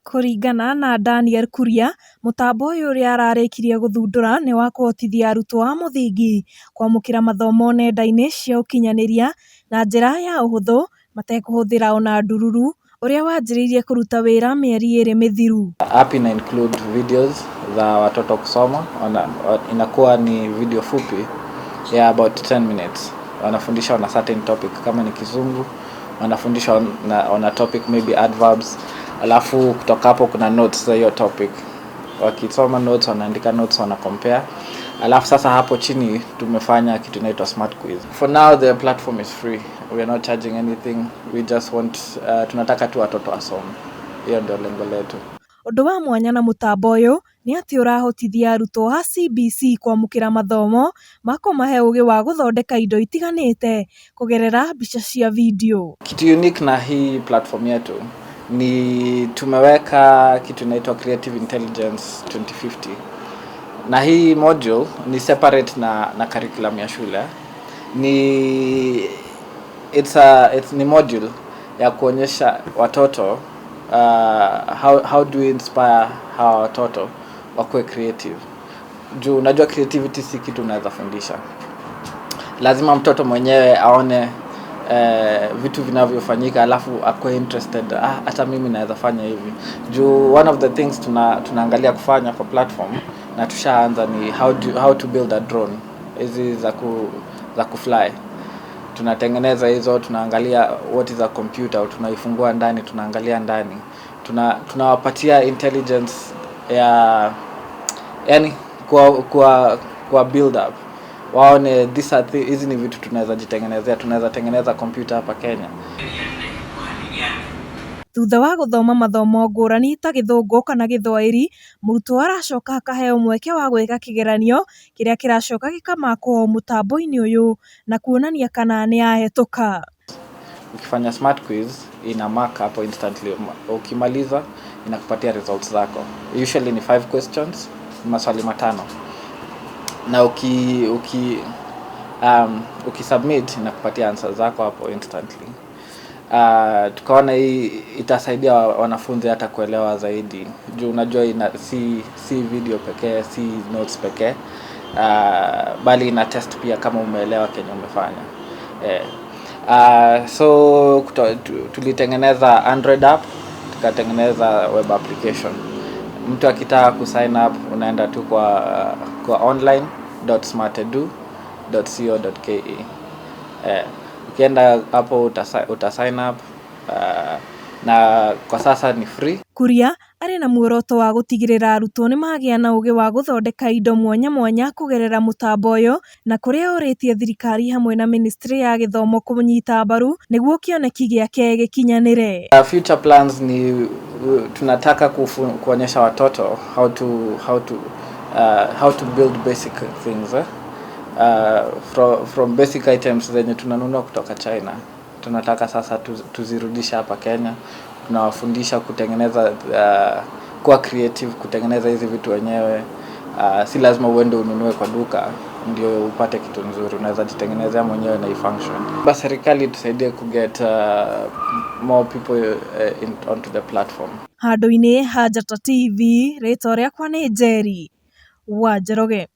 Kũringana na Daniel Kuria, mũtambo ũyũ ũrĩa ararĩkirie gũthundũra nĩ wa kũhotithia arutwo a mũthingi kwamũkĩra mathomo nenda-inĩ cia ũkinyanĩria na njĩra ya ũhũthũ matekũhũthĩra ona ndururu, ũrĩa wanjĩrĩirie kũruta wĩra mĩeri 2 mĩthiru. App ina include videos za watoto kusoma, inakuwa ni video fupi ya about 10 minutes. Wanafundisha on a certain topic, kama ni Kizungu, wanafundisha on a topic maybe adverbs, alafu kutoka hapo kuna notes za hiyo topic. Wakisoma notes, wanaandika notes, wana compare. Alafu sasa hapo chini tumefanya kitu inaitwa smart quiz. For now the platform is free. We are not charging anything. We just want tunataka tu watoto wasome. Hiyo ndio lengo letu. Ũndũ wa mwanya na mũtambo ũyũ nĩ atĩ ũrahotithia arutwo a CBC kwamũkĩra mathomo makũmahe ũgĩ wa gũthondeka indo itiganĩte kũgerera mbica cia video. Kitu unique na hii platform yetu ni tumeweka kitu inaitwa Creative Intelligence 2050. Na hii module ni separate na curriculum ya shule. Ni module ya kuonyesha watoto how do we inspire hawa watoto wakuwe creative. Juu unajua creativity si kitu unaweza fundisha. Lazima mtoto mwenyewe aone vitu vinavyofanyika alafu akuwe interested, hata mimi naweza fanya hivi. Juu one of the things tunaangalia kufanya kwa platform na tushaanza ni how to build a drone. Hizi za kufly. Tunatengeneza hizo, tunaangalia what is a computer, tunaifungua ndani, tunaangalia ndani. Tunawapatia intelligence ya yani kwa build up. Waone hizi ni vitu tunaweza jitengenezea, tunaweza tengeneza computer hapa Kenya. Thutha wa gũthoma mathomo ngũrani ta Gĩthũngũ kana Gĩthwaĩri, mũrutwo aracoka akaheo mweke wa gwĩka kĩgeranio kĩrĩa kĩracoka gĩkamakwo mũtambo-inĩ ũyũ na kuonania kana nĩ ahĩtũka. Ukifanya smart quiz ina mark hapo instantly. Ukimaliza inakupatia results zako. Usually ni 5 questions, maswali 5. Na ukisubmit inakupatia answers zako hapo instantly. Tukaona hii itasaidia wanafunzi hata kuelewa zaidi. Juu unajua si video pekee, si notes pekee, bali ina test pia kama umeelewa kenye umefanya. So tulitengeneza Android app, tukatengeneza web application. Mtu akitaka kusign up unaenda tu kwa online.smartedu.co.ke. Ukienda hapo utasign up na kwa sasa ni free. Kuria arĩ na muoroto wa gũtigĩrĩra arutwo nĩ magĩa na ũgĩ wa gũthondeka indo mwanya mwanya kũgerera mũtambo ũyũ, na kũrĩa orĩtie thirikari hamwe na Ministry ya Gĩthomo kũnyita mbaru nĩguo kĩoneki gĩake gĩkinyanĩre. Future plans ni tunataka kuonyesha watoto how to build basic things. From basic items zenye tunanunua kutoka China. Tunataka sasa tuzirudisha hapa Kenya. Tunawafundisha kutengeneza, kuwa creative, kutengeneza hizi vitu wenyewe. Si lazima uende ununue kwa duka ndio upate kitu nzuri. Unaweza jitengenezea mwenyewe na i-function. Basi serikali tusaidie kuget more people onto the platform. Handũ-inĩ ha Njata TV, rĩtwa rĩakwa nĩ Njeri wa Njoroge.